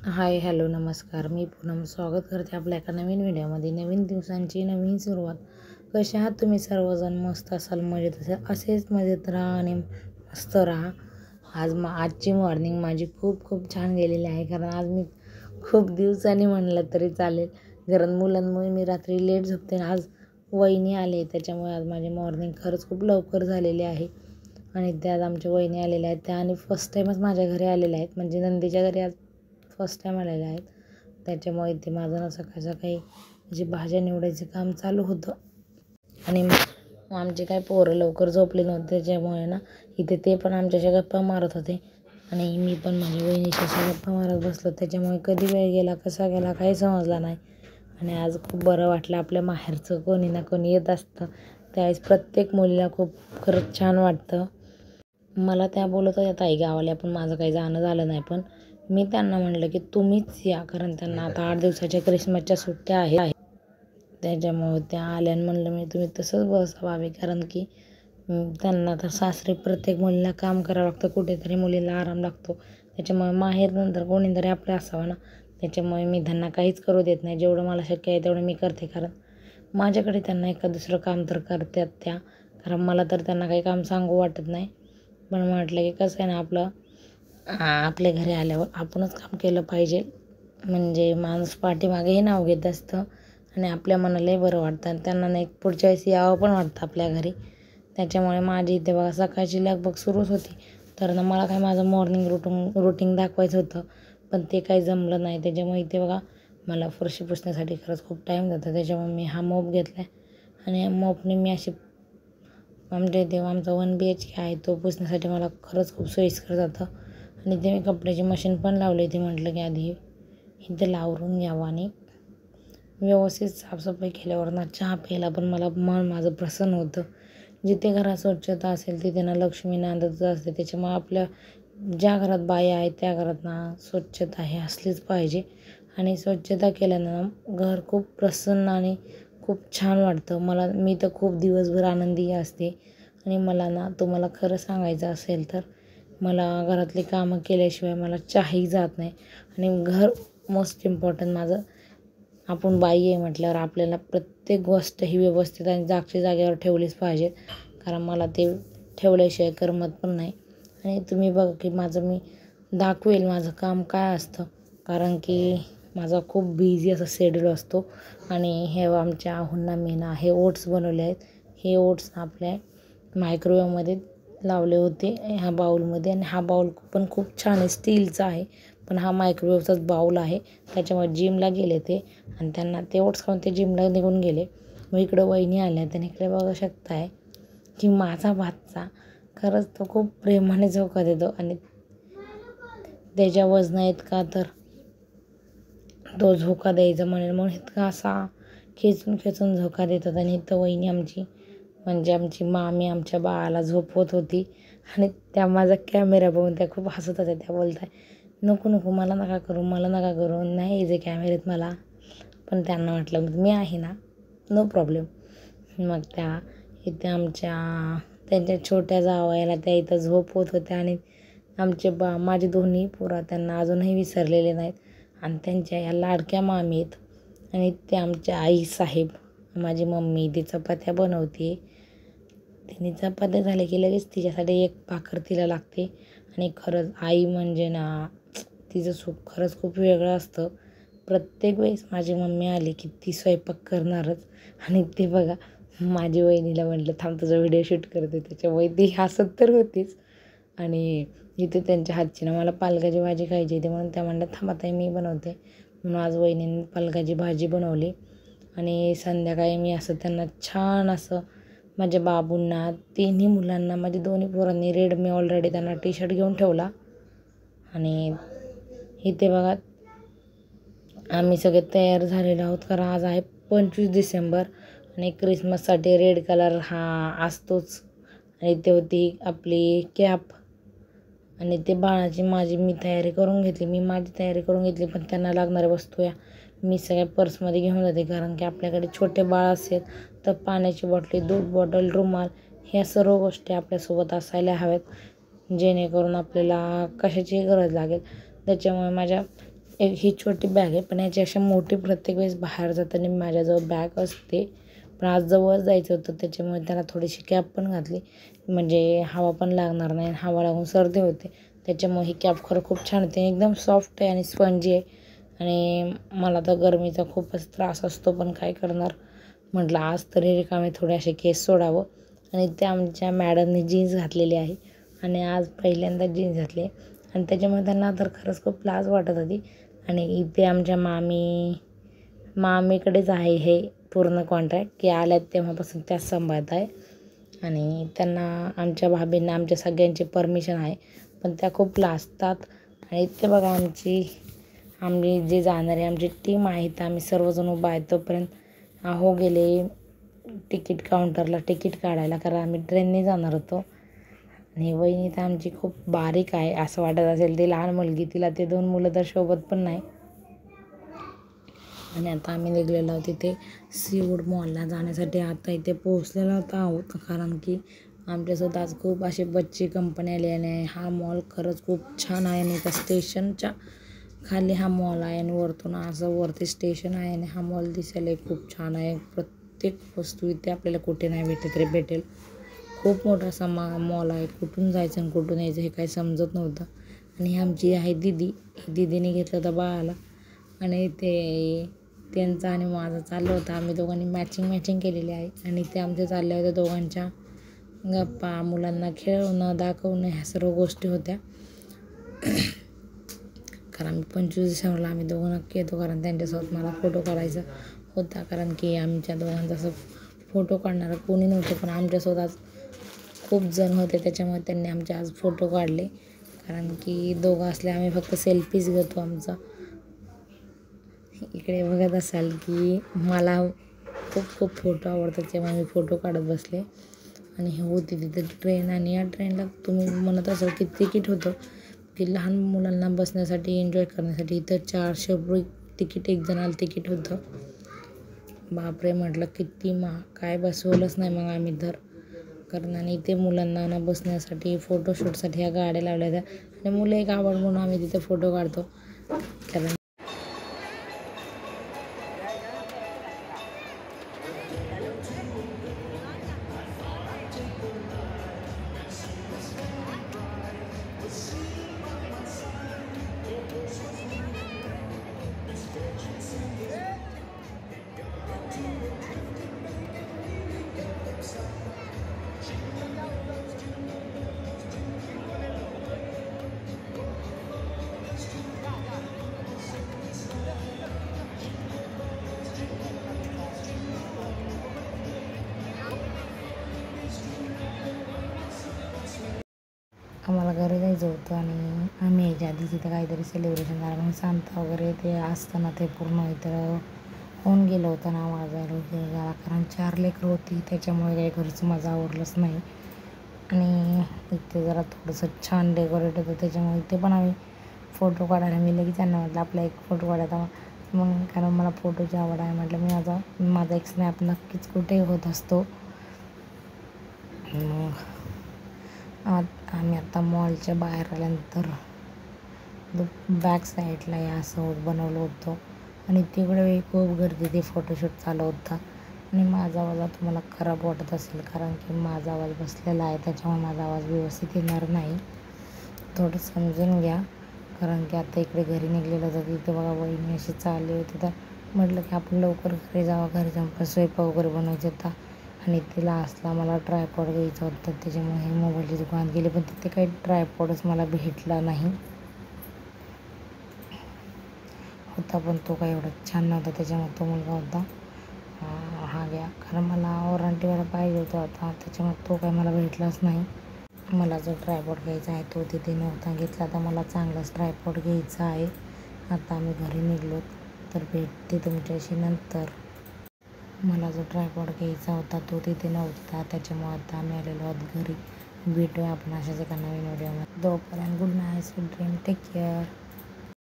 Hi hello नमस्कार. मी पूनम स्वागत करते आपल्या एका नवीन व्हिडिओमध्ये. नवीन दिवसांची नवीन सुरुवात. कशा आहात तुम्ही सर्वजण? मस्त असाल, मजेत असेल. असेच मजेत राहा आणि मस्त राहा. आजची मॉर्निंग माझी खूप खूप छान गेलेली आहे, कारण आज मी खूप दिवसांनी म्हणलं तरी चालेल, कारण मुलांमुळे मी रात्री लेट झोपते. आज वहिनी आले, त्याच्यामुळे आज माझी मॉर्निंग खरंच खूप लवकर झालेली आहे. आणि त्यात आमच्या वहिनी आलेल्या आहेत त्या, आणि फर्स्ट टाईमच माझ्या घरी आलेल्या आहेत. म्हणजे नंदीच्या घरी आज फर्स्ट टाईम आलेल्या आहेत. त्याच्यामुळे ते माझं ना सकाळी सकाळी म्हणजे भाज्या निवडायचं काम चालू होतं. आणि आमचे काही पोरं लवकर झोपले नव्हते, त्याच्यामुळे ना इथे ते पण आमच्याशी गप्पा मारत होते आणि मी पण माझ्या वहिनीशी गप्पा मारत बसलो. त्याच्यामुळे कधी वेळ गेला कसा गेला काही समजला नाही. आणि आज खूप बरं वाटलं. आपल्या माहेरचं कोणी ना कोणी येत असतं, त्यावेळेस प्रत्येक मुलीला खूप खरंच छान वाटतं. मला त्या बोलत होत्या ताई गावाला, पण माझं काही जाणं झालं नाही. पण मी त्यांना म्हटलं की तुम्हीच या, कारण त्यांना आता 8 दिवसाच्या क्रिसमसच्या सुट्ट्या आहेत. त्याच्यामुळे त्या आल्या. म्हणलं मी तुम्ही तसंच बसावे, कारण की त्यांना तर सासरे प्रत्येक मुलीला काम करावं लागतं, कुठेतरी मुलीला आराम लागतो. त्याच्यामुळे माहेर नंतर कोणीतरी आपलं असावं ना. त्याच्यामुळे मी त्यांना काहीच करू देत नाही. जेवढं मला शक्य आहे तेवढं मी करते, कारण माझ्याकडे त्यांना एका दुसरं काम तर करतात त्या, कारण मला तर त्यांना काही काम सांगू वाटत नाही. पण म्हटलं की कसं आहे ना, आपल्या घरी आल्यावर आपणच काम केलं पाहिजे. म्हणजे माणूस पाठीमागेही नाव घेत असतं आणि आपल्या मनालाही बरं वाटतं, आणि त्यांना नाही पुढच्या वेळेस यावं पण वाटतं आपल्या घरी. त्याच्यामुळे माझी इथे बघा सकाळची लगबग सुरूच होती. तर ना मला काय माझं मॉर्निंग रुटीन दाखवायचं होतं, पण ते काही जमलं नाही. त्याच्यामुळे इथे बघा मला फरशी पुसण्यासाठी खरंच खूप टाईम जातो. त्याच्यामुळे मी हा मोप घेतला आहे, आणि या मोपने मी अशी आमच्या इथे आमचा 1 BHK आहे, तो पुसण्यासाठी मला खरंच खूप सोयीस्कर जातं. आणि ते मी कपड्याची मशीन पण लावली होती. म्हटलं की आधी इथे लावून घ्यावं आणि व्यवस्थित साफसफाई केल्यावर ना चहा प्यायला पण मला मन माझं प्रसन्न होतं. जिथे घरात स्वच्छता असेल तिथे ना लक्ष्मी नांदतच असते. त्याच्यामुळे आपल्या ज्या घरात बाया आहेत त्या घरात ना स्वच्छता हे असलीच पाहिजे. आणि स्वच्छता केल्यानं घर खूप प्रसन्न आणि खूप छान वाटतं. मी तर खूप दिवसभर आनंदी असते. आणि मला ना तुम्हाला खरं सांगायचं असेल तर मला घरातली कामं केल्याशिवाय मला चहाही जात नाही. आणि घर मोस्ट इम्पॉर्टंट माझं. आपण बाई आहे म्हटल्यावर आपल्याला प्रत्येक गोष्ट ही व्यवस्थित आणि जागच्या जागेवर ठेवलीच पाहिजे, कारण मला ते ठेवल्याशिवाय करमत पण नाही. आणि तुम्ही बघा की मी दाखवेल माझं काम काय असतं, कारण की माझा खूप बिझी असा शेड्यूल असतो. आणि हे आमच्या आहुंना मी ना हे ओट्स बनवले आहेत. हे ओट्स आपल्या मायक्रोवेव्हमध्ये लावले होते ह्या बाऊलमध्ये, आणि हा बाऊल पण खूप छान आहे, स्टीलचा आहे. पण हा मायक्रोवेव्हचाच बाऊल आहे. त्याच्यामुळे जिमला गेले ते, आणि त्यांना ते ओट्स खाऊन ते जिमला निघून गेले. मग इकडं वहिनी आल्या. त्याने इकडे बघू शकताय की माझा भातचा खरंच तो खूप प्रेमाने झोका देतो, आणि त्याच्या वजना इतका तर तो झोका द्यायचा म्हणून इतका असा खेचून खेचून झोका देतात. आणि इथं वहिनी आमची म्हणजे आमची मामी आमच्या बाळाला झोपवत होती, आणि त्या माझा कॅमेरा बघून त्या खूप हसत होत्या. त्या बोलताय नको नको मला नका करू, मला नका करू, नाही यायचे कॅमेऱ्यात मला. पण त्यांना वाटलं मी आहे ना, नो प्रॉब्लेम. मग त्या इथे त्यांच्या छोट्या जावयाला त्या इथं झोपवत होत्या. आणि माझे दोन्ही पोरं त्यांना अजूनही विसरलेले नाहीत, आणि त्यांच्या या लाडक्या मामी आहेत. आणि ते आमच्या आईसाहेब माझी मम्मी ती चपात्या बनवते. तिने चपात्या झाल्या की लगेच तिच्यासाठी एक भाकर तिला लागते. आणि खरंच आई म्हणजे ना तिचं सुख खरंच खूप वेगळं असतं. प्रत्येक वेळेस माझी मम्मी आली की ती स्वयंपाक करणारच. आणि ते बघा माझी वहिनीला म्हटलं थांब तुझा व्हिडिओ शूट करते, त्याच्यामुळे ती हसत तर होतीच. आणि इथे त्यांच्या हातची ना मला पालकाची भाजी खायची होती, म्हणून त्या म्हणल्या थांब आता मी बनवते. म्हणून आज वहिनीने पालकाची भाजी बनवली. आणि संध्याकाळी मी असं त्यांना छान असं माझ्या बाबूंना, तिन्ही मुलांना, माझ्या दोन्ही पोरांनी रेड मी ऑलरेडी त्यांना टी-शर्ट घेऊन ठेवला. आणि इथे बघा आम्ही सगळे तयार झालेलो आहोत, कारण आज आहे 25 डिसेंबर आणि क्रिसमससाठी रेड कलर हा असतोच. आणि ते होती आपली कॅप, आणि ते बाळाची मी तयारी करून घेतली. माझी तयारी करून घेतली, पण त्यांना लागणाऱ्या वस्तू या मी सगळ्या पर्समध्ये घेऊन जाते, कारण की आपल्याकडे छोटे बाळ असेल तर पाण्याची बॉटली, दूध बॉटल, रुमाल ह्या सर्व गोष्टी आपल्यासोबत असायला हव्यात, जेणेकरून आपल्याला कशाचीही गरज लागेल. त्याच्यामुळे माझ्या एक ही छोटी बॅग आहे, पण याच्यापेक्षा मोठी प्रत्येक वेळेस बाहेर जाताना माझ्याजवळ बॅग असते. पण आज जवळ जायचं होतं त्याच्यामुळे त्याला थोडीशी कॅप पण घातली, म्हणजे हवा पण लागणार नाही. हवा लागून सर्दी होते, त्याच्यामुळे ही कॅप खरं खूप छान होते. एकदम सॉफ्ट आहे आणि स्पंजी आहे. आणि मला तर गरमीचा खूपच त्रास असतो, पण काय करणार. म्हटलं आज तरी रिकामे थोडे असे केस सोडावं. आणि ते आमच्या मॅडमनी जीन्स घातलेली आहे आणि आज पहिल्यांदा जीन्स घातली आणि त्याच्यामुळे त्यांना तर खरंच खूप लाज वाटत होती. आणि इथे आमच्या मामीकडेच आहे हे पूर्ण कॉन्ट्रॅक्ट, की आल्यात तेव्हापासून त्याच सांभाळत आहे. आणि त्यांना आमच्या भाभींना आमच्या सगळ्यांची परमिशन आहे, पण त्या खूप लाजतात. आणि इथे बघा आम्ही जे जाणारे आमची टीम आहे, तर आम्ही सर्वजण उभा आहे. तोपर्यंत गेले तिकीट काउंटरला तिकीट काढायला, कारण आम्ही ट्रेनने जाणार होतो. आणि वहिनी तर आमची खूप बारीक आहे असं वाटत असेल. ती लहान मुलगी, तिला ते 2 मुलं तर शोभत पण नाही. आणि आता आम्ही निघलेलो आहोत तिथे सीवूड मॉलला जाण्यासाठी. आता इथे पोहोचलेलो आहोत, कारण की आमच्यासोबत आज खूप असे बच्चे कंपनी आलेले आहे. हा मॉल खरंच खूप छान आहे आणि त्या स्टेशनच्या खाली हा मॉल आहे आणि वरतून असं वरती स्टेशन आहे. आणि हा मॉल दिसायला खूप छान आहे. प्रत्येक वस्तू इथे आपल्याला कुठे नाही भेटत तरी भेटेल. खूप मोठा असा मॉल आहे. कुठून जायचं आणि कुठून यायचं हे काही समजत नव्हतं. आणि ही आमची आहे दीदी. दीदीने घेतलं होतं बाळाला आणि ते त्यांचं आणि माझं चाललं होतं. आम्ही दोघांनी मॅचिंग केलेली आहे. आणि ते आमच्या चालल्या होत्या दोघांच्या गप्पा, मुलांना खेळवणं, दाखवणं, ह्या सर्व गोष्टी होत्या. कारण आम्ही 25 डिसेंबरला आम्ही दोघं नक्की येतो, कारण त्यांच्यासोबत मला फोटो काढायचा होता. कारण की आमच्या दोघांचा असं फोटो काढणारं कोणी नव्हतं, पण आमच्यासोबत आज खूप जण होते, त्याच्यामुळे त्यांनी आमचे आज फोटो काढले. कारण की दोघं असले आम्ही फक्त सेल्फीज घेतो आमचा. इकडे बघत असाल की मला खूप फोटो आवडतात, त्यामुळे मी फोटो काढत बसले. आणि हे होती तिथे ट्रेन. आणि या ट्रेनला तुम्ही म्हणत असाल की तिकीट होतं, की लहान मुलांना बसण्यासाठी एन्जॉय करण्यासाठी इथं 400 रुपये तिकीट, एक जणाला तिकीट होतं. बापरे, म्हटलं किती काय बसवलंच नाही मग आम्ही तर. कारण आणि इथे मुलांना बसण्यासाठी फोटोशूटसाठी ह्या गाड्या लावल्या होत्या. आणि मुलं एक आवड म्हणून आम्ही तिथे फोटो काढतो. कारण आम्हाला घरी जायचं होतं आणि आम्ही यायच्या आधी तिथे काहीतरी सेलिब्रेशन झालं म्हणून सांता वगैरे ते असताना ते पूर्ण इथं होऊन गेलं होतं ना. आम्हाला जायला उशीर झाला, कारण 4 लेकरं होती, त्याच्यामुळे काही घरचं माझं आवरलंच नाही. आणि इथे जरा थोडंसं छान डेकोरेट होतं, त्याच्यामुळे इथे पण आम्ही फोटो काढायला मी लगेच त्यांना म्हटलं आपला एक फोटो काढायचा. मग कारण मला फोटोची आवड आहे, म्हटलं मी माझा एक स्नॅप नक्कीच कुठे होत असतो. आम्ही आता मॉलच्या बाहेर आल्यानंतर बॅक साईडला या असं बनवलं होतं आणि तिकडे खूप गर्दी, ते फोटोशूट चालू होता. आणि माझा आवाज तुम्हाला खराब वाटत असेल, कारण की माझा आवाज बसलेला आहे, त्याच्यामुळे माझा आवाज व्यवस्थित येणार नाही. थोडं समजून घ्या. कारण की आता इकडे घरी निघलेलं होतं, तिथे बघा वहिनी अशी चालली होती, तर म्हटलं की आपण लवकर घरी जावं. घरी जाऊन स्वयंपाक वगैरे बनवायचा होता. आणि तिला असला मला ट्रायपॉड घ्यायचा होता, त्याच्यामुळे मोबाईलची दुकानात गेले, पण तिथे काही ट्रायपॉडच मला भेटला नाही होता. पण तो काही एवढा छान नव्हता, त्याच्यामुळे तो मुलगा होता हा घ्या, कारण मला वॉरंटीवाला पाहिजे होता आता, त्याच्यामुळे तो काही मला भेटलाच नाही. मला जो ट्रायपॉड घ्यायचा आहे तो तिथे नव्हता घेतला. आता मला चांगलाच ट्रायपॉड घ्यायचा आहे. आता आम्ही घरी निघलो, तर भेटते तुमच्याशी नंतर. मला जो ट्रायपॉड घ्यायचा होता तो तिथे नव्हता, त्याच्यामुळे आता आम्ही आलेलो आहोत घरी. भेटूया आपण अशाच एका नवीन व्हिडिओमध्ये. तोपर्यंत good night, sweet dream, take care.